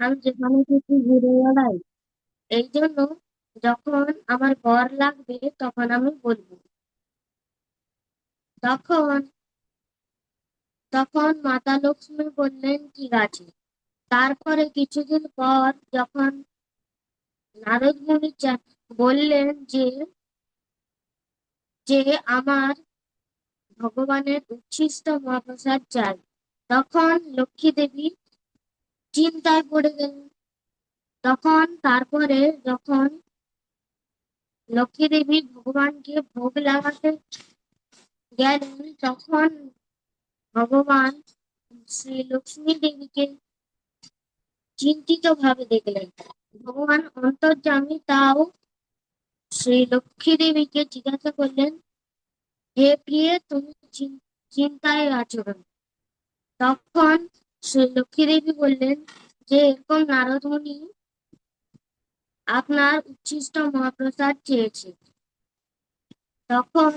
আমি যেখানে খুশি ঘুরে বেড়াই। এই জন্য যখন আমার বর লাগবে তখন আমি বলবো। তখন তখন মাতা লক্ষ্মী বললেন, ঠিক আছে। তারপরে কিছুদিন পর যখন নারদ মুনি বললেন যে আমার ভগবানের উচ্ছিষ্ট মহাপ্রসাদ চাই, তখন লক্ষ্মী দেবী চিন্তায় পড়ে গেলেন। তখন তারপরে যখন লক্ষ্মী দেবী ভগবানকে ভোগ লাগাতে গেলেন, তখন ভগবান শ্রী লক্ষ্মী দেবীকে চিন্তিত ভাবে দেখলেন। ভগবান অন্তর্যামী, তাও শ্রী লক্ষ্মী দেবীকে জিজ্ঞাসা করলেন, হে প্রিয়ে, তুমি চিন্তায় আছো কেন? তখন শ্রী লক্ষ্মী দেবী বললেন যে এরকম নারদ মুনি আপনার উচ্ছিষ্ট মহাপ্রসাদ চেয়েছে। তখন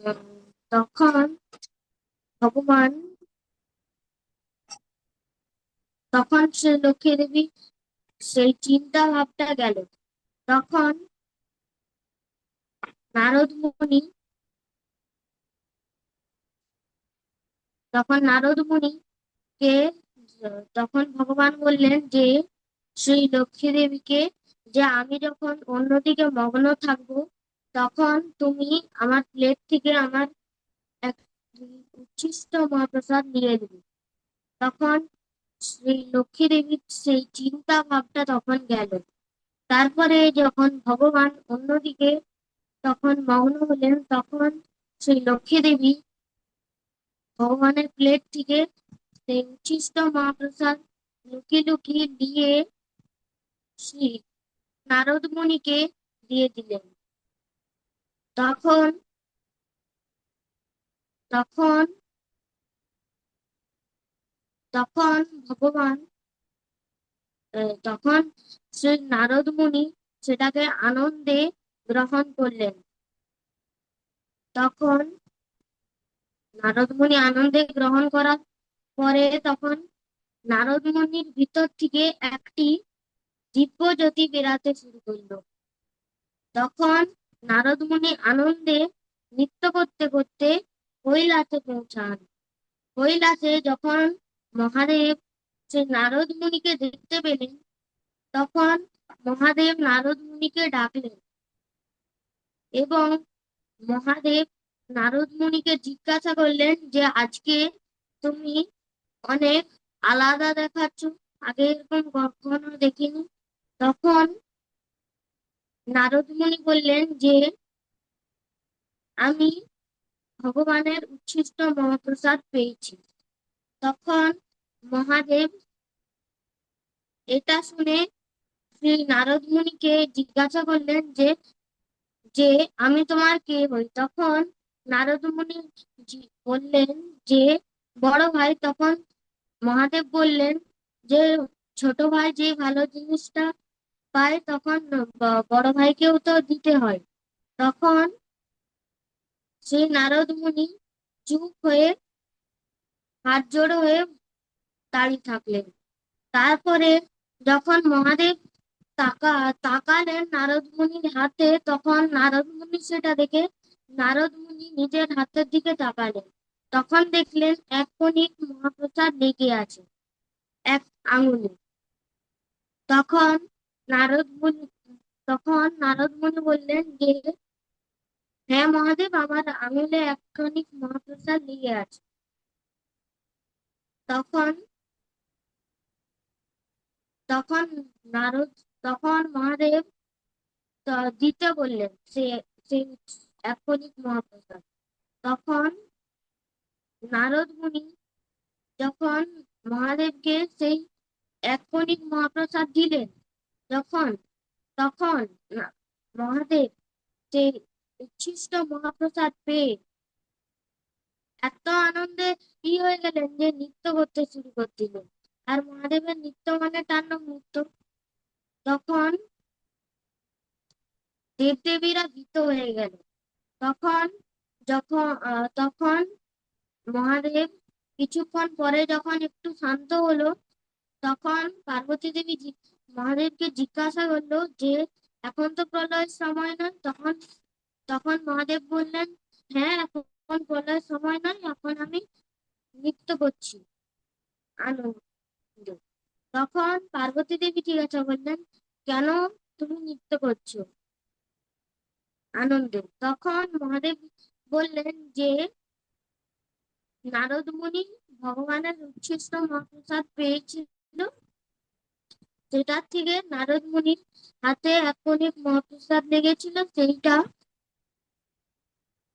উম, তখন ভগবান তখন শ্রী লক্ষ্মী দেবী সেই চিন্তা ভাবটা গেল। তখন নারদ মুনি নারদ মুনিকে তখন ভগবান বললেন যে শ্রী লক্ষ্মী দেবীকে, যে আমি যখন অন্যদিকে মগ্ন থাকবো তখন তুমি আমার প্লেট থেকে আমার এক উচ্ছিষ্ট মহাপ্রসাদ নিয়ে দিবে। তখন শ্রী লক্ষ্মী দেবীর সেই চিন্তা ভাবটা তখন গেল। তারপরে যখন ভগবান অন্যদিকে তখন মগ্ন হলেন, তখন শ্রী লক্ষ্মী দেবী ভগবানের প্লেট থেকে সেই উচ্ছিষ্ট মহাপ্রসাদ লুকিয়ে লুকিয়ে দিয়ে শ্রী নারদ মুনিকে দিয়ে দিলেন। তখন তখন তখন ভগবান তখন শ্রী নারদ মুনি সেটাকে আনন্দে গ্রহণ করলেন। তখন নারদ মুনি আনন্দে গ্রহণ করার পরে তখন নারদ মুনির ভিতর থেকে একটি দিব্য জ্যোতি বেরাতে শুরু করলো। তখন নারদ মুনি আনন্দে নৃত্য করতে করতে কৈলাসে পৌঁছান। কৈলাসে যখন মহাদেব সে নারদ মুনিকে দেখতে পেলেন, তখন মহাদেব নারদ মুনিকে ডাকলেন এবং মহাদেব নারদ মুনিকে জিজ্ঞাসা করলেন যে আজকে তুমি অনেক আলাদা দেখাচ্ছ, আগে এরকম কখনো দেখিনি। তখন নারদ মুনি বললেন যে আমি ভগবানের উচ্ছিষ্ট মহাপ্রসাদ পেয়েছি। তখন মহাদেব এটা শুনে শ্রী নারদ মুনিকে জিজ্ঞাসা করলেন যে আমি তোমার কে হই? তখন নারদ মুনি বললেন যে বড় ভাই। তখন মহাদেব বললেন যে ছোট ভাই যে ভালো জিনিসটা পায় তখন বড় ভাইকেও তো দিতে হয়। তখন সেই নারদ মুনি চুপ হয়ে হাত জোড়ো হয়ে দাঁড়িয়ে থাকলেন। তারপরে যখন মহাদেব তাকালেন নারদ মুনির হাতে, তখন নারদ মুনি সেটা দেখে নারদ মুনি নিজের হাতের দিকে তাকালেন। তখন দেখলেন এক কণিক মহাপ্রসাদ লেগে আছে এক আঙুলে। তখন নারদ মুনি নারদ মুনি বললেন যে হ্যাঁ মহাদেব, আমার আঙুলে এক কণিক মহাপ্রসাদ লেগে আছে। তখন তখন নারদ তখন মহাদেব দিতে বললেন সেই এক কণিক মহাপ্রসাদ। তখন নারদ মুনি যখন মহাদেবকে সেই এক কণিক মহাপ্রসাদ দিলেন, যখন তখন না- মহাদেব সেই উচ্ছিষ্ট মহাপ্রসাদ পেয়ে এত আনন্দে হয়ে গেলেন যে নৃত্য করতে শুরু করে দিলেন। আর মহাদেবের নৃত্য মানে তাণ্ডব নৃত্য। তখন দেবদেবীরা ভীত হয়ে গেল। তখন তখন মহাদেব কিছুক্ষণ পরে যখন একটু শান্ত হলো, তখন পার্বতী দেবী মহাদেবকে জিজ্ঞাসা করলো যে এখন তো প্রলয়ের সময় নয়। তখন তখন মহাদেব বললেন, হ্যাঁ, এখন প্রলয়ের সময় নয়, এখন আমি নৃত্য করছি, আনন্দ। তখন পার্বতী দেবী জিজ্ঞাসা করলেন, কেন তুমি নৃত্য করছো আনন্দে? তখন মহাদেব বললেন যে নারদ মুনি ভগবানের উচ্ছিষ্ট মহাপ্রসাদ পেয়েছিল, সেটার থেকে নারদ মুনির হাতে এক কণিক মহাপ্রসাদ লেগেছিল,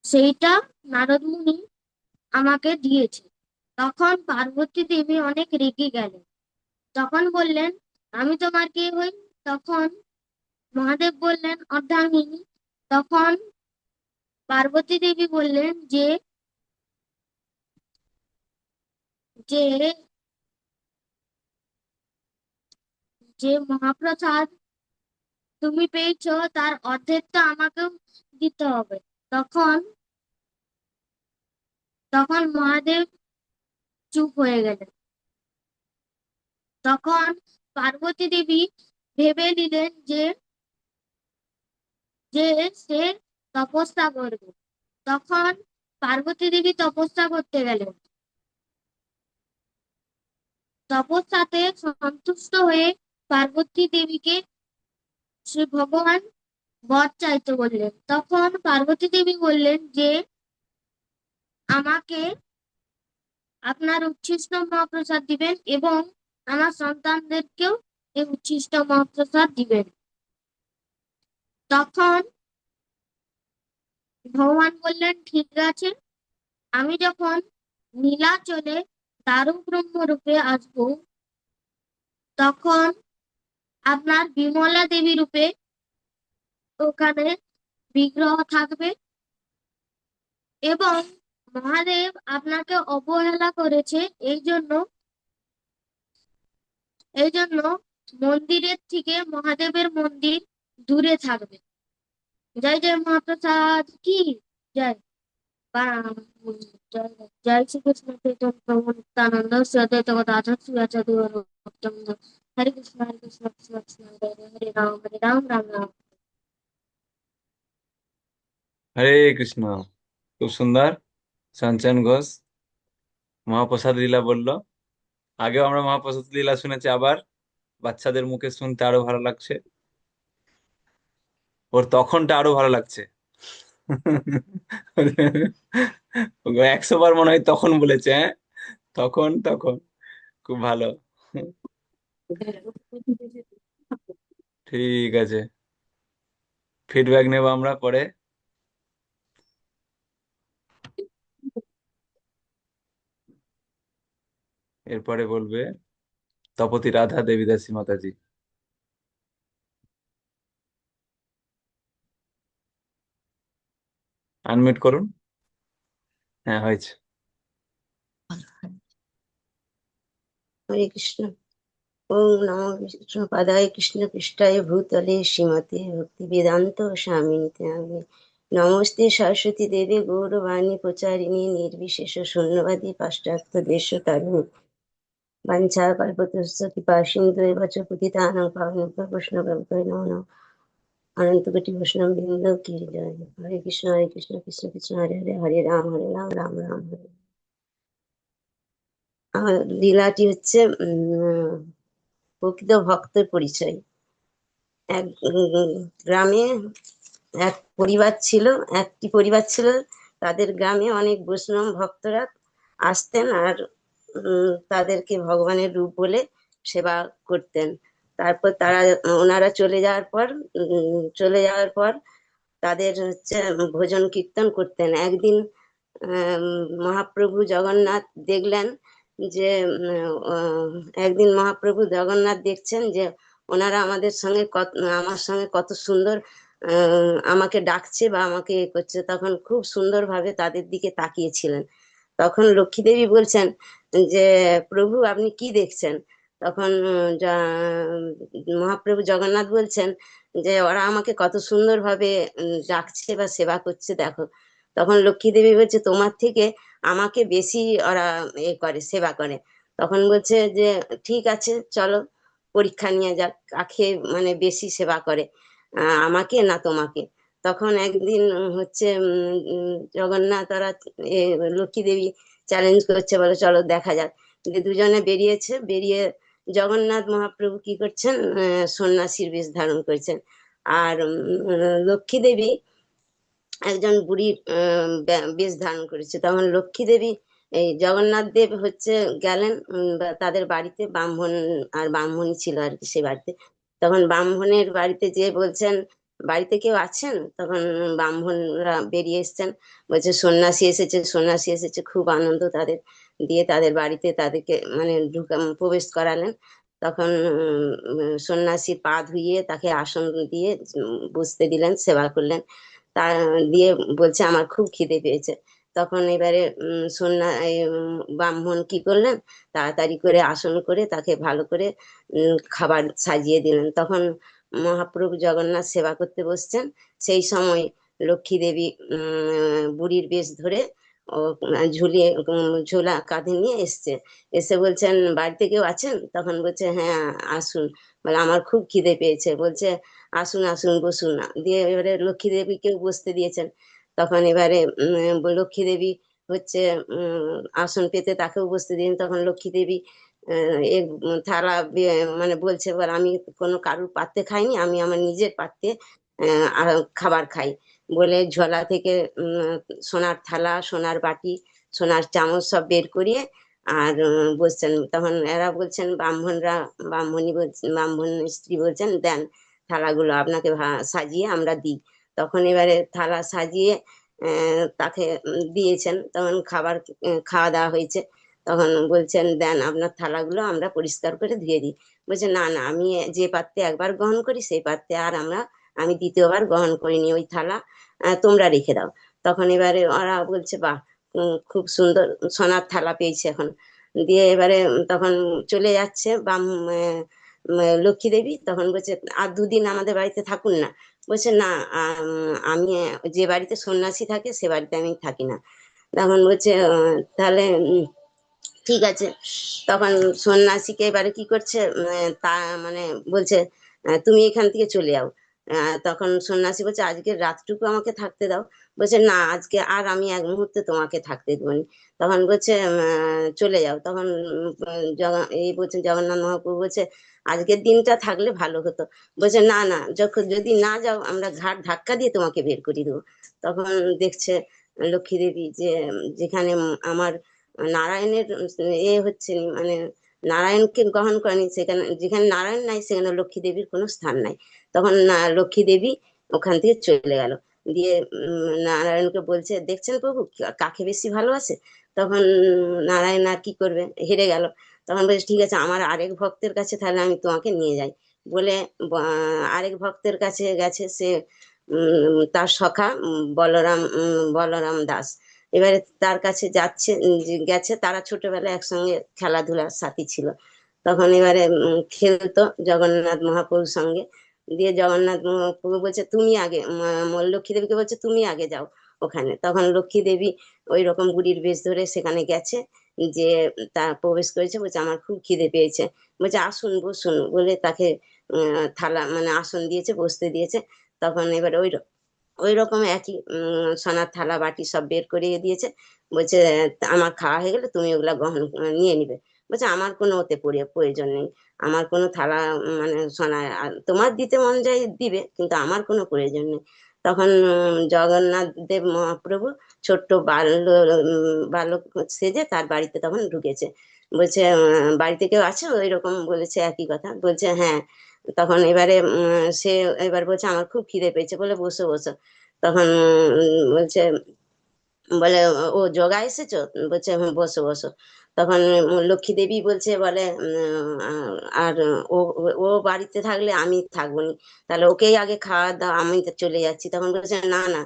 সেইটা নারদ মুনি আমাকে দিয়েছে। তখন পার্বতী দেবী অনেক রেগে গেলেন। তখন বললেন, আমি তোমার কে হই? তখন মহাদেব বললেন, অর্ধাঙ্গিনী। তখন পার্বতী দেবী বললেন যে যে মহাপ্রসাদ তুমি পেয়েছো তার অর্ধেকটা আমাকেও দিতে হবে। তখন তখন মহাদেব চুপ হয়ে গেলেন। তখন পার্বতী দেবী ভেবে নিলেন যে সে তপস্যা করবে। তখন পার্বতী দেবী তপস্যা করতে গেলেন। তপস্যাতে সন্তুষ্ট হয়ে পার্বতী দেবীকে শ্রী ভগবান বর চাইতে বললেন। তখন পার্বতী দেবী বললেন যে আমাকে আপনার উচ্ছিষ্ট মহাপ্রসাদ দিবেন এবং আমার সন্তানদেরকেও এই উচ্ছিষ্ট মহাপ্রসাদ দিবেন। তখন ভগবান বললেন, ঠিক আছে, আমি যখন নীলাচলে দারু ব্রহ্ম রূপে আসবো, তখন আপনার বিমলা দেবী রূপে ওখানে বিগ্রহ থাকবে এবং মহাদেব আপনাকে অবহেলা করেছে, এই জন্য এই জন্য মন্দিরের থেকে মহাদেবের মন্দির দূরে থাকবে। জয় জয় মহাপ্রসাদ কি জয়। জয় জয় শ্রীকৃষ্ণ চৈতন্য নিত্যানন্দ শ্রী অদ্বৈত গদাধর শিবাচার্য গৌরভক্তবৃন্দ। হরে কৃষ্ণ কৃষ্ণ কৃষ্ণ হরে হরে, হরে রাম রাম রাম। হরে কৃষ্ণ। খুব সুন্দর। চঞ্চন ঘোষ মহাপ্রসাদ লীলা বললো। আগেও আমরা মহাপ্রসাদ লীলা শুনেছি, আবার বাচ্চাদের মুখে শুনতে আরো ভালো লাগছে। ওর তখনটা আরো ভালো লাগছে। 100 বার মনে হয় তখন বলেছে, হ্যাঁ, তখন তখন খুব ভালো। ঠিক আছে, ফিডব্যাক নেব আমরা পরে। এরপরে বলবে তপতী রাধা দেবীদাসী মাতাজি। আনমিউট করুন। হ্যাঁ, হয়েছে। হরে কৃষ্ণ। ওম নমো বিষ্ণুপাদায় কৃষ্ণ পৃষ্ঠায় ভূতলে শ্রীমতে ভক্তি বেদান্ত স্বামিনীতে নামিনে। নমস্তে সরস্বতী দেবী গৌরবাণী প্রচারিণী নির্বিশেষ শূন্যবাদী পাশ্চাত্য দেশ তারিণী। বাঞ্ছা কল্পতরুশ্চ কৃপা সিন্ধু এব চ পতিতানাং পাবনেভ্যো বৈষ্ণবেভ্যো নমো নমঃ। অনন্ত কোটি বৈষ্ণব বৃন্দ কি জয়। হরে কৃষ্ণ কৃষ্ণ কৃষ্ণ হরে হরে, হরে রাম রাম রাম হরে। আমার লীলাটি হচ্ছে প্রকৃত ভক্তের পরিচয়। এক গ্রামে একটি পরিবার ছিল। তাদের গ্রামে অনেক বৈষ্ণব ভক্তরা আসতেন আর তাদেরকে ভগবানের রূপ বলে সেবা করতেন। তারপর ওনারা চলে যাওয়ার পর তাদের হচ্ছে ভজন কীর্তন করতেন। একদিন মহাপ্রভু জগন্নাথ দেখলেন যে একদিন মহাপ্রভু জগন্নাথ দেখছেন যে ওনারা আমার সঙ্গে কত সুন্দর আমাকে ডাকছে বা আমাকে এ করছে। তখন খুব সুন্দরভাবে তাদের দিকে তাকিয়েছিলেন। তখন লক্ষ্মী দেবী বলছেন যে প্রভু আপনি কি দেখছেন? তখন মহাপ্রভু জগন্নাথ বলছেন যে ওরা আমাকে কত সুন্দরভাবে ডাকছে বা সেবা করছে, দেখো। তখন লক্ষ্মী দেবী বলছে তোমার থেকে আমাকে বেশি ওরা করে, সেবা করে। তখন বলছে যে ঠিক আছে চলো পরীক্ষা নিয়ে যাক, কাকে মানে বেশি সেবা করে, আমাকে না তোমাকে। তখন একদিন হচ্ছে জগন্নাথ ওরা এ, লক্ষ্মী দেবী চ্যালেঞ্জ করছে, বলে চলো দেখা যাক। যে দুজনে বেরিয়েছে, বেরিয়ে জগন্নাথ মহাপ্রভু কি করছেন, সন্ন্যাসীর বেশ ধারণ করেছেন। আর লক্ষ্মী দেবী একজন বুড়ির বেশ ধারণ করেছে। তখন লক্ষ্মী দেবী, এই জগন্নাথ দেব হচ্ছে গেলেন বা তাদের বাড়িতে, ব্রাহ্মণ আর ব্রাহ্মণী ছিল আর কি সে বাড়িতে। তখন ব্রাহ্মণের বাড়িতে যেয়ে বলছেন বাড়িতে কেউ আছেন? তখন ব্রাহ্মণরা বেরিয়ে এসছেন, বলছে সন্ন্যাসী এসেছে, সন্ন্যাসী এসেছে, খুব আনন্দ তাদের। দিয়ে তাদের বাড়িতে তাদেরকে মানে প্রবেশ করালেন। তখন সন্ন্যাসী পা ধুইয়ে তাকে আসন দিয়ে বসতে দিলেন, সেবা করলেন। তা দিয়ে বলছে আমার খুব খিদে পেয়েছে। তখন এবারে ব্রাহ্মণ কি করলেন, তাড়াতাড়ি করে আসন করে তাকে ভালো করে খাবার সাজিয়ে দিলেন। তখন মহাপ্রভু জগন্নাথ সেবা করতে বসছেন। সেই সময় লক্ষ্মী দেবী বুড়ির বেশ ধরে ও ঝুলিয়ে ঝোলা কাঁধে নিয়ে এসছে। এসে বলছেন বাড়িতে কেউ আছেন? তখন বলছে হ্যাঁ আসুন। বলে আমার খুব খিদে পেয়েছে। বলছে আসুন আসুন বসুন না। দিয়ে এবারে লক্ষ্মী দেবীকেও বসতে দিয়েছেন। তখন এবারে লক্ষ্মী দেবী হচ্ছে আসন পেতে তাকেও বসতে দিন। তখন লক্ষ্মী দেবী থালা মানে বলছে এবার আমি কোনো কারুর পাত্রে খাইনি, আমি আমার নিজের পাত্রে খাবার খাই। বলে ঝোলা থেকে সোনার থালা, সোনার বাটি, সোনার চামচ সব বের করিয়ে আর বলছেন। তখন এরা বলছেন ব্রাহ্মণরা, ব্রাহ্মণী বলছেন, ব্রাহ্মণ স্ত্রী বলছেন দেন থালাগুলো আপনাকে সাজিয়ে আমরা দিই। তখন এবারে থালা সাজিয়ে তাকে দিয়েছেন। তখন খাবার খাওয়া দাওয়া হয়েছে। তখন বলছেন দেন আপনার থালাগুলো আমরা পরিষ্কার করে ধুয়ে দিই। বলছে না না, আমি যে পাত্রে একবার গ্রহণ করি সেই পাত্রে আর আমি দ্বিতীয়বার গ্রহণ করিনি, ওই থালা তোমরা রেখে দাও। তখন এবারে ওরা বলছে বাহ, খুব সুন্দর সোনার থালা পেয়েছে এখন। দিয়ে এবারে তখন চলে যাচ্ছে লক্ষ্মী দেবী। তখন বলছে আর দুদিন আমাদের বাড়িতে থাকুন না। বলছে না, আমি যে বাড়িতে সন্ন্যাসী থাকে সে বাড়িতে আমি থাকি না। তখন বলছে তাহলে ঠিক আছে। তখন সন্ন্যাসীকে এবারে কি করছে, তা মানে বলছে তুমি এখান থেকে চলে যাও। তখন সন্ন্যাসী বলছে আজকের রাতটুকু আমাকে থাকতে দাও। বলছে না, আজকে আর আমি এক মুহূর্তে তোমাকে থাকতে দেবো না। তখন বলছে চলে যাও। তখন এই বলছে জগন্নাথ মহাপ্রভু বলছে আজকের দিনটা থাকলে ভালো হতো। বলছে না না, যখন যদি না যাও আমরা ঘাট ধাক্কা দিয়ে তোমাকে বের করে দেবো। তখন দেখছে লক্ষ্মী দেবী যে যেখানে আমার নারায়ণের হচ্ছে মানে নারায়ণকে গ্রহণ করেনি, সেখানে যেখানে নারায়ণ নাই সেখানে লক্ষ্মী দেবীর কোনো স্থান নাই। তখন লক্ষ্মী দেবী ওখান থেকে চলে গেল। দিয়ে নারায়ণকে বলছে দেখছেন প্রভু কাকে বেশি ভালোবাসে। তখন নারায়ণ আর কি করবে, হেরে গেল। তখন বলছে ঠিক আছে আমার আরেক ভক্তের কাছে তাহলে আমি তোমাকে নিয়ে যাই। বলে আরেক ভক্তের কাছে গেছে সে, তার সখা বলরাম দাস। এবারে তার কাছে যাচ্ছে, গেছে, তারা ছোটবেলায় একসঙ্গে খেলাধুলার সাথী ছিল। তখন এবারে খেলতো জগন্নাথ মহাপ্রভুর সঙ্গে। দিয়ে জগন্নাথ মহাপ্রভু বলছে তুমি আগে, লক্ষ্মী দেবীকে বলছে তুমি আগে যাও ওখানে। তখন লক্ষ্মী দেবী ওই রকম বুড়ির বেশ ধরে সেখানে গেছে, যে তা প্রবেশ করেছে। বলছে আমার খুব খিদে পেয়েছে। বলছে আসুন বসুন বলে তাকে থালা মানে আসন দিয়েছে, বসতে দিয়েছে। তখন এবারে ওই রকম একই সোনার থালা বাটি সব বের করিয়ে দিয়েছে। বলছে আমার খাওয়া হয়ে গেলে তুমি ওগুলা গ্রহণ নিয়ে নিবে। বলছে আমার কোনো ওতে প্রয়োজন নেই, আমার কোনো থালা মানে সোনা তোমার দিতে মন যায় দিবে, কিন্তু আমার কোনো প্রয়োজন নেই। তখন জগন্নাথ দেব মহাপ্রভু ছোট্ট বালক সেজে তার বাড়িতে তখন ঢুকেছে। বলছে বাড়িতে কেউ আছে? ওই রকম বলেছে একই কথা। বলছে হ্যাঁ। তখন এবারে সে এবার বলছে আমার খুব খিদে পেয়েছে, বলে বসো বসো। তখন বলছে, বলে ও যোগা এসেছো? বলছে হ্যাঁ বসো বসো। তখন লক্ষ্মী দেবী বলছে বলে আর ও ও বাড়িতে থাকলে আমি থাকবো নি, তাহলে ওকেই আগে খাওয়া দাও, আমি তো চলে যাচ্ছি। তখন বলছে না না,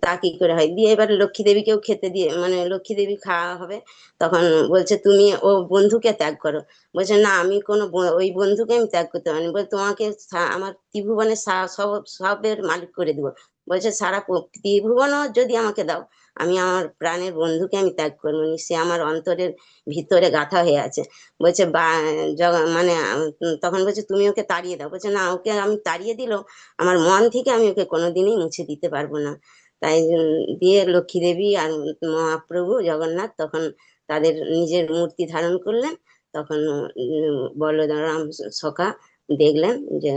তা কি করে হয়। দিয়ে এবার লক্ষ্মী দেবীকেও খেতে দিয়ে মানে লক্ষ্মী দেবী খাওয়া হবে। তখন বলছে তুমি ও বন্ধুকে ত্যাগ করো। বলছে না, আমি কোনো ওই বন্ধুকে আমি ত্যাগ করতে পারিনি। বলে তোমাকে আমার ত্রিভুবনের সব সবের মালিক করে দিব। বলছে সারা ত্রিভুবনও যদি আমাকে দাও আমি আমার প্রাণের বন্ধুকে আমি ত্যাগ করবো নি, সে আমার অন্তরের ভিতরে গাঁথা হয়ে আছে। বলছে বা মানে তখন বলছে তুমি ওকে তাড়িয়ে দাও। বলছে না, ওকে আমি তাড়িয়ে দিলেও আমার মন থেকে আমি ওকে কোনোদিনই মুছে দিতে পারবো না। তাই দিয়ে লক্ষ্মী দেবী আর মহাপ্রভু জগন্নাথ তখন তাদের নিজের মূর্তি ধারণ করলেন। তখন বলরাম সখা দেখলেন যে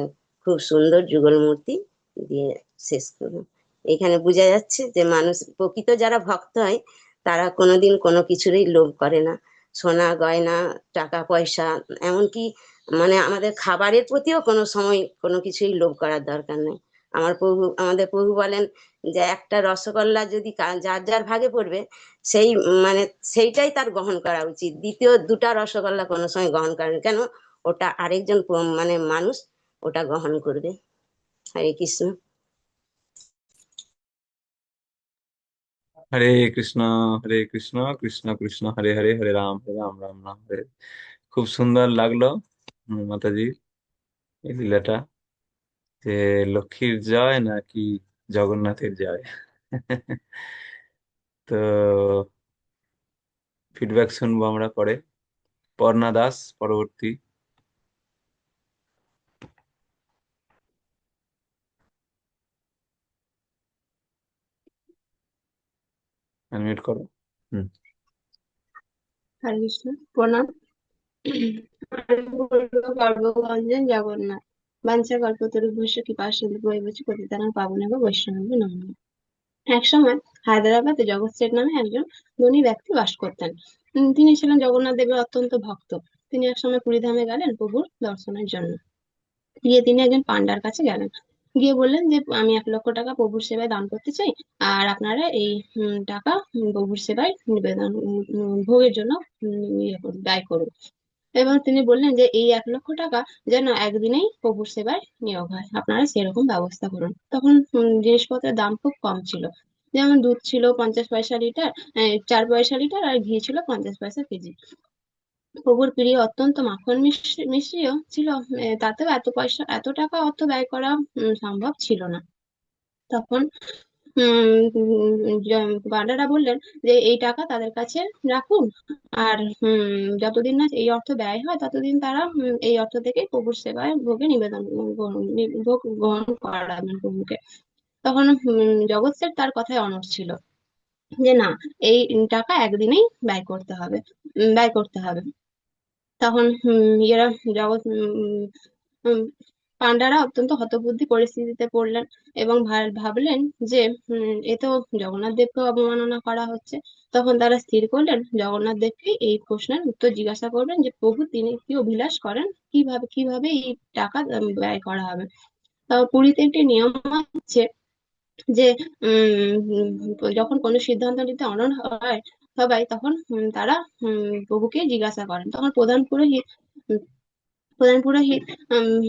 খুব সুন্দর যুগল মূর্তি, দিয়ে শেষ করলেন। এখানে বোঝা যাচ্ছে যে মানুষ প্রকৃত যারা ভক্ত হয় তারা কোনোদিন কোনো কিছুরই লোভ করে না। সোনা গয়না, টাকা পয়সা, এমনকি মানে আমাদের খাবারের প্রতিও কোনো সময় কোনো কিছুই লোভ করার দরকার নেই। আমাদের প্রভু বলেন যে একটা রসগোল্লা যদি যার যার ভাগে পড়বে, সেই মানে সেইটাই তার গ্রহণ করা উচিত। দ্বিতীয় দুটা রসগোল্লা কোনো সময় গ্রহণ করেন কেন? ওটা আরেকজন মানে মানুষ ওটা গ্রহণ করবে। হরে কৃষ্ণ। হরে কৃষ্ণ, হরে কৃষ্ণ, কৃষ্ণ কৃষ্ণ হরে হরে, হরে রাম রাম রাম হরে। খুব সুন্দর লাগলো মাতাজি এই লীলাটা, যে লক্ষ্মীর জয় নাকি জগন্নাথের জয়। তো ফিডব্যাক শুনবো আমরা পরে। পর্ণা দাস পরবর্তী। আনমিউট করো। হুম। হরে কৃষ্ণ, প্রণাম। আমি বলবো গর্ভগঞ্জন জগন্নাথ বাঞ্ছা কল্পতরুভ্যশ্চ কৃপা সিন্ধু ভৈবচ পতিতানাং পাবনেভ্যো বৈষ্ণবেভ্যো নমঃ নমঃ। একসময় হায়দ্রাবাদে জগৎ শেঠ নামে একজন ধনী ব্যক্তি বাস করতেন। তিনি ছিলেন জগন্নাথ দেবের অত্যন্ত ভক্ত। তিনি একসময় পুরীধামে গেলেন প্রভুর দর্শনের জন্য। গিয়ে তিনি একজন পান্ডার কাছে গেলেন, গিয়ে বললেন যে আমি 1,00,000 টাকা প্রভুর সেবায় দান করতে চাই, আর আপনারা এই টাকা প্রভুর সেবায় নিবেদন ভোগের জন্য ব্যয় করুন। এবং তিনি বললেন যে এই 1,00,000 টাকা যেন একদিনেই প্রভুর সেবায় নিয়োগ হয়, আপনারা সেরকম ব্যবস্থা করুন। তখন জিনিসপত্রের দাম খুব কম ছিল। যেমন দুধ ছিল 50 পয়সা লিটার, 4 পয়সা লিটার, আর ঘি ছিল 50 পয়সা কেজি। প্রভুর প্রিয় অত্যন্ত মাখন মিষ্টিও ছিল, তাতেও এত টাকা অর্থ ব্যয় করা সম্ভব ছিল না। তখন পান্ডারা বললেন যে এই টাকা তাদের কাছে রাখুন, আর যতদিন না এই অর্থ ব্যয় হয় ততদিন তারা এই অর্থ থেকে প্রভুর সেবায় ভোগে নিবেদন ভোগ গ্রহণ করাবেন প্রভুকে। তখন জগৎ সেঠ তার কথায় অনড় ছিল যে না, এই টাকা একদিনেই ব্যয় করতে হবে। তখন ইয়েরা জগৎ উম, পান্ডারা অত্যন্ত হতবুদ্ধি পরিস্থিতিতে পড়লেন এবং ভাবলেন যে এ তো জগন্নাথ দেবকে অবমাননা করা হচ্ছে। তখন তারা স্থির করলেন জগন্নাথ দেবকে এই প্রশ্নের উত্তর জিজ্ঞাসা করবেন যে প্রভু তিনি কি অভিলাষ করেন, কিভাবে কিভাবে এই টাকা ব্যয় করা হবে। পুরীতে একটি নিয়ম আছে যে যখন কোনো সিদ্ধান্ত নিতে অনড় হয় সবাই, তখন তারা প্রভুকে জিজ্ঞাসা করেন। তখন উম, প্রধান পুরোহিত উম,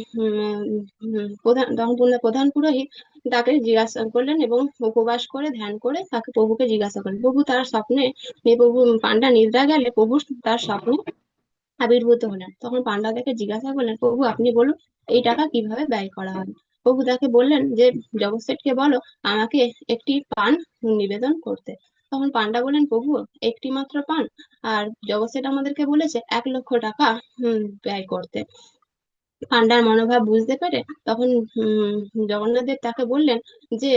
উম, প্রধান পুরোহিত তাকে জিজ্ঞাসা করলেন এবং উপবাস করে ধ্যান করে তাকে প্রভুকে জিজ্ঞাসা করেন। প্রভু তার স্বপ্নে, প্রভু পান্ডা নিদ্রা গেলে প্রভু তার স্বপ্নে আবির্ভূত হলেন। তখন পান্ডা তাকে জিজ্ঞাসা করলেন প্রভু আপনি বলুন এই টাকা কিভাবে ব্যয় করা হবে। প্রভু তাকে বললেন যে জগৎ শেঠকে বলো আমাকে একটি পান নিবেদন করতে। তখন পান্ডা বললেন প্রভু একটি মাত্র পান, আর জগৎ শেঠ আমাদেরকে বলেছে 1,00,000 টাকা ব্যয় করতে। পান্ডার মনোভাব বুঝতে পেরে তখন জগন্নাথ দেব তাকে বললেন যে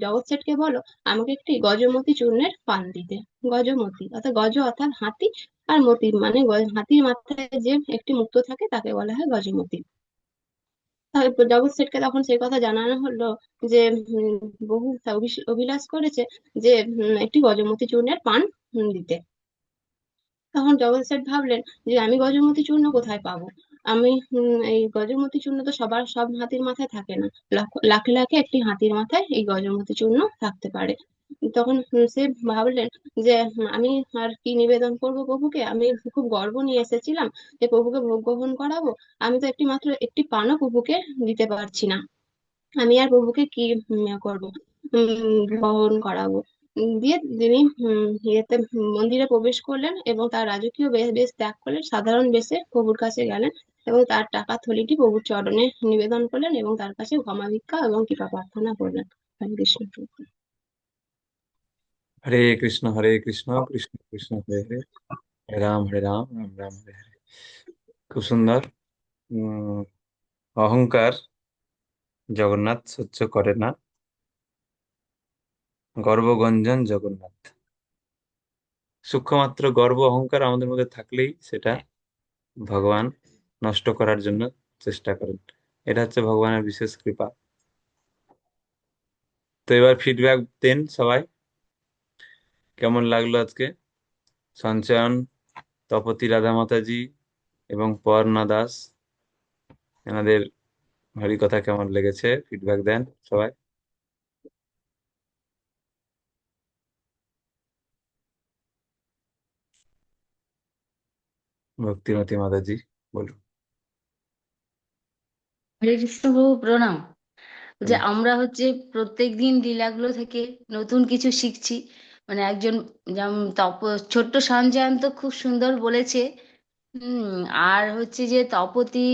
জগৎ শেঠকে বলো আমাকে একটি গজমতি চূর্ণের পান দিতে। গজমতি অর্থাৎ গজ অর্থাৎ হাতি, আর মতি মানে হাতির মাথায় যে একটি মুক্তো থাকে তাকে বলা হয় গজমতি। তারপর জগৎ শেঠকে তখন সেই কথা জানানো হলো যে বহু অভিলাষ করেছে যে একটি গজমতি চূর্ণের পান দিতে। তখন জগৎ সেঠ ভাবলেন যে আমি গজমতি চূর্ণ কোথায় পাবো। আমি এই গজমতি চূর্ণ তো সব হাতির মাথায় থাকে না, লাখে লাখে একটি হাতির মাথায় এই গজমতি চূর্ণ থাকতে পারে। তখন সে ভাবলেন যে আমি আর কি নিবেদন করব প্রভুকে, আমি খুব গর্ব নিয়ে এসেছিলাম যে প্রভুকে ভোগ গ্রহণ করাবো, আমি তো মাত্র একটি পানও প্রভুকে দিতে পারছি না, আমি আর প্রভুকে কি করব, গ্রহণ করাবো। দিয়ে তিনি ইয়েতে মন্দিরে প্রবেশ করলেন এবং তার রাজকীয় বেশ ত্যাগ করলেন, সাধারণ বেশে প্রভুর কাছে গেলেন এবং তার টাকা থলিটি প্রভুর চরণে নিবেদন করলেন এবং তার কাছে ক্ষমা ভিক্ষা এবং কৃপা প্রার্থনা করলেন। হরে কৃষ্ণ। হরে কৃষ্ণ কৃষ্ণ কৃষ্ণ হরে হরে, হরে রাম রাম রাম হরে হরে। খুব সুন্দর। উম অহংকার জগন্নাথ সহ্য করে না, গর্বগঞ্জন জগন্নাথ। সূক্ষ্মমাত্র গর্ব অহংকার আমাদের মধ্যে থাকলেই সেটা ভগবান নষ্ট করার জন্য চেষ্টা করেন। এটা হচ্ছে ভগবানের বিশেষ কৃপা। তো এবার ফিডব্যাক দেন সবাই, কেমন লাগলো আজকে? সঞ্চয়ন, তপতি রাধা মাতাজি এবং পর্ণা দাস, এনাদের হরিকথা কেমন লেগেছে ফিডব্যাক দেন সবাই। ভক্তিমতী মাতাজি বলুন। হরে কৃষ্ণ প্রভু প্রণাম। যে হুম, আমরা হচ্ছে প্রত্যেক দিন লীলাগুলো থেকে নতুন কিছু শিখছি। মানে একজন যেমন ছোট্ট সঞ্জয়ন তো খুব সুন্দর বলেছে। আর হচ্ছে যে তপতি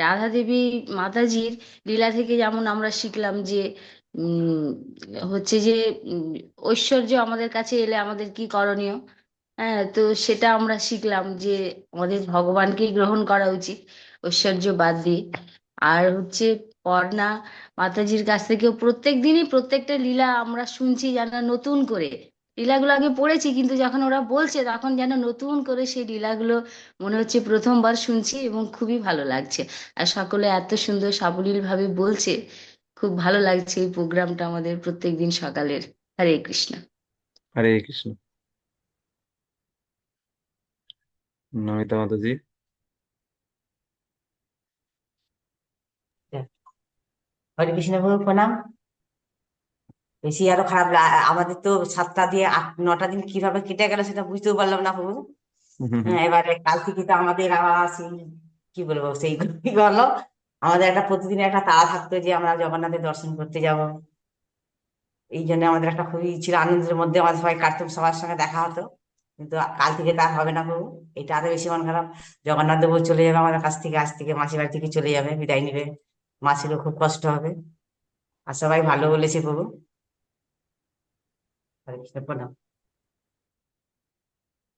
রাধা দেবী মাতাজির লীলা থেকে যেমন আমরা শিখলাম যে উম হচ্ছে যে উম, ঐশ্বর্য আমাদের কাছে এলে আমাদের কি করণীয়। হ্যাঁ, তো সেটা আমরা শিখলাম যে আমাদের ভগবানকেই গ্রহণ করা উচিত ঐশ্বর্য বাদ দিয়ে। আর হচ্ছে পর্ণা মাতাজির কাছ থেকেও প্রত্যেক দিনই প্রত্যেকটা লীলা আমরা শুনছি যেন নতুন করে। লীলাগুলো আগে পড়েছি কিন্তু যখন ওরা বলছে তখন যেন নতুন করে সেই লীলাগুলো মনে হচ্ছে প্রথমবার শুনছি এবং খুবই ভালো লাগছে। আর সকলে এত সুন্দর সাবলীল ভাবে বলছে, খুব ভালো লাগছে এই প্রোগ্রামটা আমাদের প্রত্যেক দিন সকালের। হরে কৃষ্ণ। হরে কৃষ্ণ। নমিতা মাতাজি। হরে কৃষ্ণ প্রভু প্রণাম। বেশি আরো খারাপ আমাদের তো 7টা দিয়ে 8-9টা দিন কিভাবে কেটে গেল সেটা বুঝতেও পারলাম না প্রভু। হুম, হুম, হুম। হ্যাঁ, এবারে কাল থেকে তো আমাদের আবার সেই কি বলবো সেই কি করলো, আমাদের একটা প্রতিদিন একটা তাড়া থাকতো যে আমরা জগন্নাথের দর্শন করতে যাব। এই জন্য আমাদের একটা খুবই ছিল আনন্দের মধ্যে, আমাদের সবাই কাটতাম, সবার সঙ্গে দেখা হতো। কিন্তু কাল থেকে তা হবে না প্রভু। এটা আরো বেশি মন খারাপ। জগন্নাথ দেবও চলে যাবে আমাদের কাছ থেকে, আজ থেকে মাসির বাড়ি থেকে চলে যাবে, বিদায় নিবে। মাসিরও খুব কষ্ট হবে। আর সবাই ভালো বলেছে প্রভু। হরে কৃষ্ণ প্রণাম।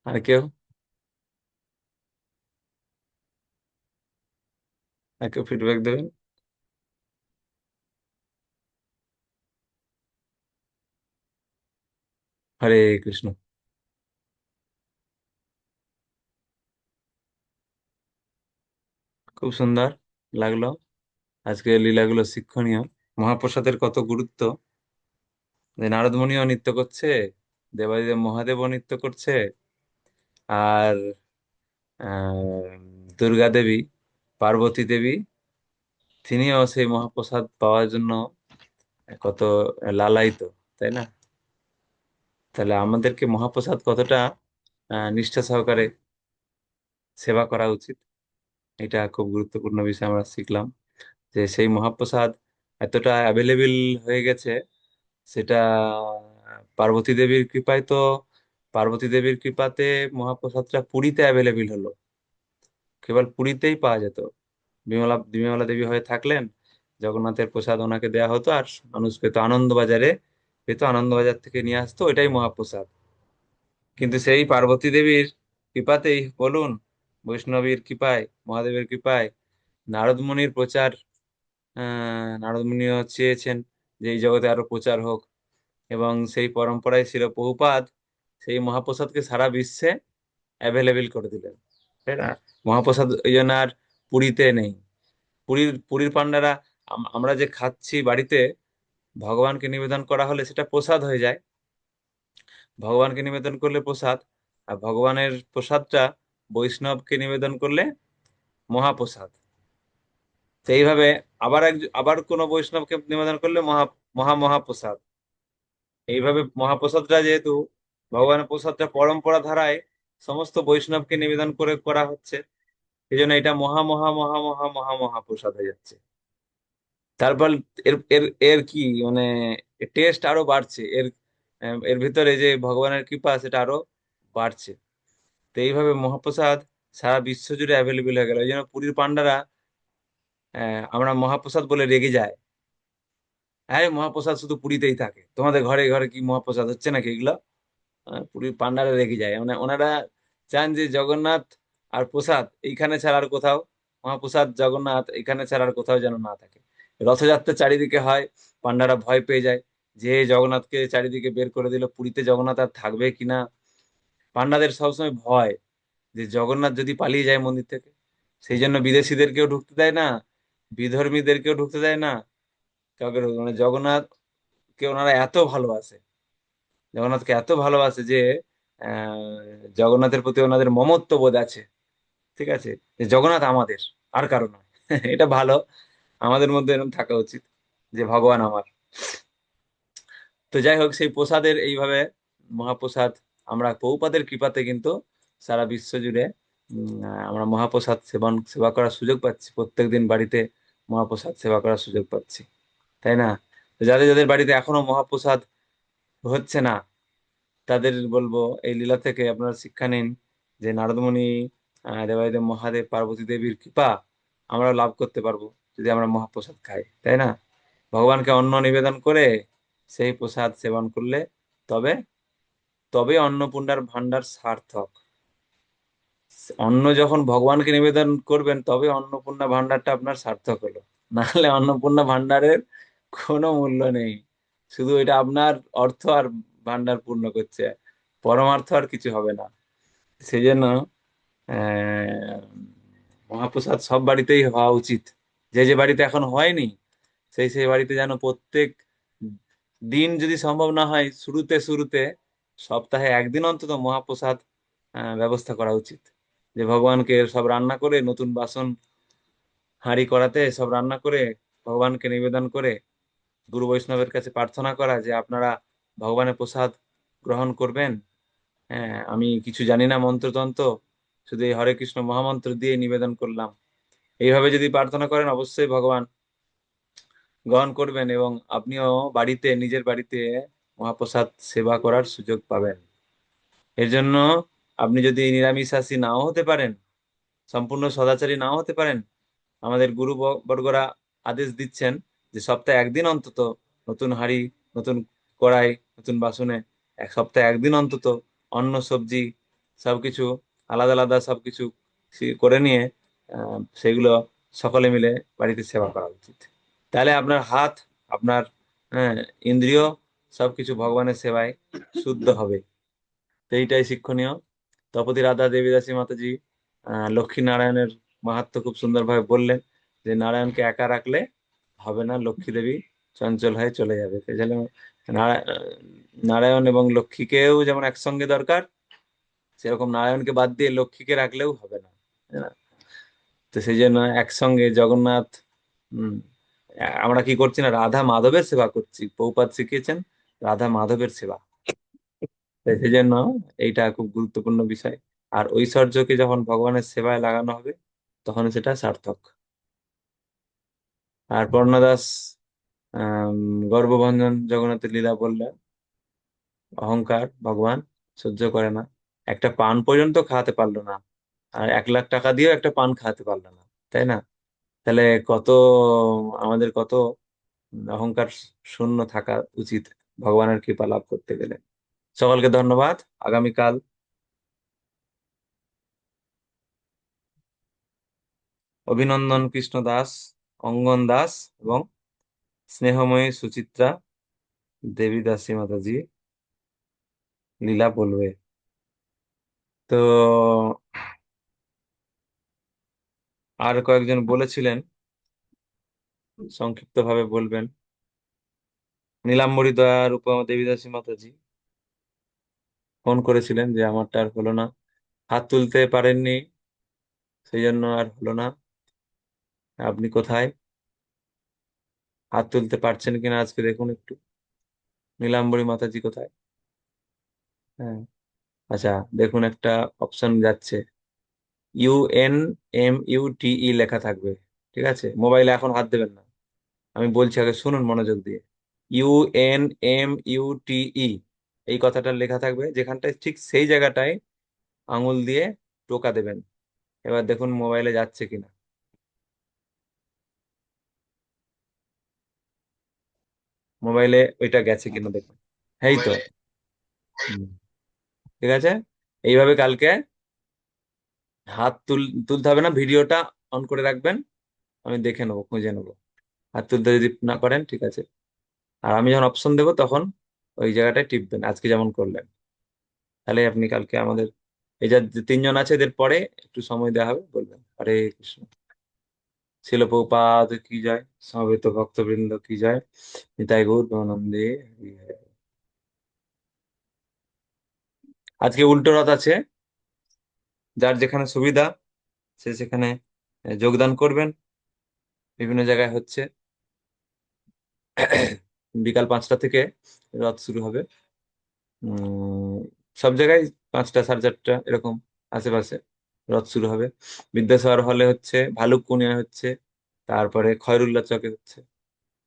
আর কেউ, আর কেউ ফিডব্যাক দেবেন? হরে কৃষ্ণ। খুব সুন্দর লাগলো আজকে লীলাগুলো, শিক্ষণীয়। মহাপ্রসাদের কত গুরুত্ব, যে নারদমুনিও নৃত্য করছে, দেবাদিদেব মহাদেবও নৃত্য করছে, আর দুর্গা দেবী, পার্বতী দেবী, তিনিও সেই মহাপ্রসাদ পাওয়ার জন্য কত লালায়িত, তাই না? তাহলে আমাদেরকে মহাপ্রসাদ কতটা নিষ্ঠা সহকারে সেবা করা উচিত, এটা খুব গুরুত্বপূর্ণ বিষয় আমরা শিখলাম। যে সেই মহাপ্রসাদ এতটা অ্যাভেলেবেল হয়ে গেছে, সেটা পার্বতী দেবীর কৃপায়। তো পার্বতী দেবীর কৃপাতে মহাপ্রসাদটা পুরীতে অ্যাভেলেবেল হলো, কেবল পুরীতেই পাওয়া যেত। বিমলা বিমলা দেবী হয়ে থাকলেন, জগন্নাথের প্রসাদ ওনাকে দেয়া হতো, আর মানুষ পেত আনন্দবাজারে, পেত আনন্দবাজার থেকে নিয়ে আসতো, ওইটাই মহাপ্রসাদ। কিন্তু সেই পার্বতী দেবীর কৃপাতেই বলুন, বৈষ্ণবীর কৃপায়, মহাদেবের কৃপায়, নারদ মুনির প্রচার, নারদ মুনিও চেয়েছেন যে এই জগতে আরো প্রচার হোক, এবং সেই পরম্পরায় ছিল প্রভুপাদ সেই মহাপ্রসাদকে সারা বিশ্বে অ্যাভেলেবেল করে দিলেন, তাই না? মহাপ্রসাদ ওই জন্য আর পুরীতে নেই। পুরীর পান্ডারা, আমরা যে খাচ্ছি বাড়িতে, ভগবানকে নিবেদন করা হলে সেটা প্রসাদ হয়ে যায়, ভগবানকে নিবেদন করলে প্রসাদ। আর ভগবানের প্রসাদটা বৈষ্ণবকে নিবেদন করলে মহাপ্রসাদ। তো এইভাবে আবার কোনো বৈষ্ণবকে নিবেদন করলে মহাপ্রসাদ। এইভাবে মহাপ্রসাদটা যেহেতু, ভগবানের প্রসাদটা পরম্পরা ধারায় সমস্ত বৈষ্ণবকে নিবেদন করে করা হচ্ছে, এই জন্য এটা মহাপ্রসাদ হয়ে যাচ্ছে। তারপর এর এর এর কি মানে টেস্ট আরো বাড়ছে, এর ভিতরে যে ভগবানের কৃপা সেটা আরো বাড়ছে। তো এইভাবে মহাপ্রসাদ সারা বিশ্ব জুড়ে অ্যাভেলেবেল হয়ে গেল। ওই জন্য পুরীর পান্ডারা, আমরা মহাপ্রসাদ বলে রেগে যায়, হ্যাঁ মহাপ্রসাদ শুধু পুরীতেই থাকে, তোমাদের ঘরে ঘরে কি মহাপ্রসাদ হচ্ছে নাকি এগুলো? পুরীর পান্ডারে রেগে যায়, মানে ওনারা চান যে জগন্নাথ আর প্রসাদ এইখানে ছাড়া আর কোথাও, মহাপ্রসাদ জগন্নাথ এখানে ছাড়া আর কোথাও যেন না থাকে। রথযাত্রা চারিদিকে হয়, পান্ডারা ভয় পেয়ে যায় যে জগন্নাথকে চারিদিকে বের করে দিল, পুরীতে জগন্নাথ আর থাকবে কিনা। পান্ডাদের সবসময় ভয় যে জগন্নাথ যদি পালিয়ে যায় মন্দির থেকে, সেই জন্য বিদেশিদেরকেও ঢুকতে দেয় না, বিধর্মীদেরকেও ঢুকতে দেয় না, কাউকে মানে জগন্নাথকে ওনারা এত ভালোবাসে, জগন্নাথকে এত ভালোবাসে যে জগন্নাথের প্রতি ওনাদের মমত্ব বোধ আছে। ঠিক আছে, যে জগন্নাথ আমাদের, আর কারো নয়। এটা ভালো, আমাদের মধ্যে এরকম থাকা উচিত যে ভগবান আমার। তো যাই হোক, সেই প্রসাদের এইভাবে মহাপ্রসাদ আমরা প্রভুপাদের কৃপাতে কিন্তু সারা বিশ্ব জুড়ে আমরা মহাপ্রসাদ সেবা করার সুযোগ পাচ্ছি, প্রত্যেকদিন বাড়িতে মহাপ্রসাদ সেবা করার সুযোগ পাচ্ছি, তাই না? তো যাদের যাদের বাড়িতে এখনো মহাপ্রসাদ হচ্ছে না, তাদের বলবো এই লীলা থেকে আপনারা শিক্ষা নিন যে নারদমুনি, দেবাদিদেব মহাদেব, পার্বতী দেবীর কৃপা আমরা লাভ করতে পারবো যদি আমরা মহাপ্রসাদ খাই, তাই না? ভগবানকে অন্ন নিবেদন করে সেই প্রসাদ সেবন করলে তবে তবে অন্নপূর্ণার ভান্ডার সার্থক। অন্ন যখন ভগবানকে নিবেদন করবেন তবে অন্নপূর্ণা ভান্ডারটা আপনার সার্থক হলো, নাহলে অন্নপূর্ণা ভান্ডারের কোনো মূল্য নেই। শুধু এটা আপনার অর্থ আর ভান্ডার পূর্ণ করছে, পরমার্থ আর কিছু হবে না। সেই জন্য আহ মহাপ্রসাদ সব বাড়িতেই হওয়া উচিত। যে যে বাড়িতে এখন হয়নি, সেই সেই বাড়িতে যেন প্রত্যেক দিন, যদি সম্ভব না হয় শুরুতে শুরুতে সপ্তাহে একদিন অন্তত মহাপ্রসাদ ব্যবস্থা করা উচিত। যে ভগবানকে সব রান্না করে, নতুন বাসন হাঁড়ি করাতে সব রান্না করে ভগবানকে নিবেদন করে গুরু বৈষ্ণবের কাছে প্রার্থনা করা যে আপনারা ভগবানের প্রসাদ গ্রহণ করবেন। হ্যাঁ, আমি কিছু জানি না মন্ত্রতন্ত্র, শুধু এই হরে কৃষ্ণ মহামন্ত্র দিয়ে নিবেদন করলাম। এইভাবে যদি প্রার্থনা করেন অবশ্যই ভগবান গ্রহণ করবেন, এবং আপনিও বাড়িতে, নিজের বাড়িতে মহাপ্রসাদ সেবা করার সুযোগ পাবেন। এর জন্য আপনি যদি নিরামিষাশী নাও হতে পারেন, সম্পূর্ণ সদাচারী নাও হতে পারেন, আমাদের গুরু বর্গরা আদেশ দিচ্ছেন যে সপ্তাহে একদিন অন্তত নতুন হাঁড়ি, নতুন কড়াই, নতুন বাসনে এক সপ্তাহে একদিন অন্তত অন্ন সবজি সবকিছু আলাদা আলাদা সবকিছু করে নিয়ে সেগুলো সকলে মিলে বাড়িতে সেবা করা উচিত। তাহলে আপনার হাত, আপনার হ্যাঁ ইন্দ্রিয় সবকিছু ভগবানের সেবায় শুদ্ধ হবে। তো এইটাই শিক্ষণীয়। তপতি রাধা দেবীদাসী মাতাজি লক্ষ্মী নারায়ণের মাহাত্ম্য খুব সুন্দরভাবে বললেন যে নারায়ণকে একা রাখলে হবে না, লক্ষ্মী দেবী চঞ্চল হয়ে চলে যাবে। সেই জন্য নারায়ণ এবং লক্ষ্মীকেও যেমন একসঙ্গে দরকার, সেরকম নারায়ণকে বাদ দিয়ে লক্ষ্মীকে রাখলেও হবে না, তাই না? তো সেই জন্য একসঙ্গে জগন্নাথ, হম আমরা কি করছি না, রাধা মাধবের সেবা করছি। প্রভুপাদ শিখিয়েছেন রাধা মাধবের সেবা। তাই সেই জন্য এইটা খুব গুরুত্বপূর্ণ বিষয়। আর ঐশ্বর্যকে যখন ভগবানের সেবায় লাগানো হবে তখন সেটা সার্থক। আর পর্ণদাস আহ গর্ভভঞ্জন জগন্নাথের লীলা বললেন, অহংকার ভগবান সহ্য করে না, একটা পান পর্যন্ত খাওয়াতে পারলো না, আর 1,00,000 টাকা দিয়েও একটা পান খাওয়াতে পারলো না, তাই না? তাহলে কত, আমাদের কত অহংকার শূন্য থাকা উচিত ভগবানের কৃপা লাভ করতে গেলে। সকলকে ধন্যবাদ। আগামীকাল অভিনন্দন কৃষ্ণ দাস, অঙ্গন দাস এবং স্নেহময়ী সুচিত্রা দেবী দাসী মাতাজি লীলা বলবে। তো আর কয়েকজন বলেছিলেন সংক্ষিপ্ত ভাবে বলবেন। নীলাম্বরী দয়া রূপা দেবী দাসী মাতাজি ফোন করেছিলেন যে আমারটা আর হলো না, হাত তুলতে পারেননি, সেই জন্য আর হলো না। আপনি কোথায়, হাত তুলতে পারছেন কিনা আজকে দেখুন একটু, নীলাম্বরী মাতাজি কোথায়? হ্যাঁ, আচ্ছা দেখুন একটা অপশন যাচ্ছে, UNMUTE লেখা থাকবে। ঠিক আছে, মোবাইলে এখন হাত দেবেন না, আমি বলছি আগে শুনুন মনোযোগ দিয়ে। UNMUTE এই কথাটা লেখা থাকবে যেখানটায়, ঠিক সেই জায়গাটায় আঙুল দিয়ে টোকা দেবেন। এবার দেখুন মোবাইলে যাচ্ছে কিনা, মোবাইলে ওইটা গেছে কিনা দেখুন। এই তো, হুম, ঠিক আছে? এইভাবে কালকে হাত তুলতে হবে না, ভিডিওটা অন করে রাখবেন, আমি দেখে নেবো, খুঁজে নেবো। হাত তুলতে যদি না পারেন ঠিক আছে, আর আমি যখন অপশন দেবো তখন ওই জায়গাটায় টিপবেন, আজকে যেমন করলেন। তাহলে আপনি কালকে আমাদের এই যে তিনজন আছে এদের পরে একটু সময় দেওয়া হবে, বলবেন। হরে কৃষ্ণ। শিল প্রভুপাদ কি যায়, সমবেত ভক্তবৃন্দ কি যায়, নিতাই গৌর প্রেমানন্দে হরি হরি। আজকে উল্টো রথ আছে, যার যেখানে সুবিধা সে সেখানে যোগদান করবেন। বিভিন্ন জায়গায় হচ্ছে। বিকাল 5টা থেকে রথ শুরু হবে। উম সব জায়গায় 5টা, সাড়ে 4টা এরকম আশেপাশে রথ শুরু হবে। বিদ্যাসাগর হলে হচ্ছে, ভালুককুনিয়া হচ্ছে, তারপরে খয়রুল্লাহ চকে হচ্ছে।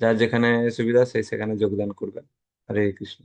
যার যেখানে সুবিধা সেই সেখানে যোগদান করবেন। হরে কৃষ্ণ।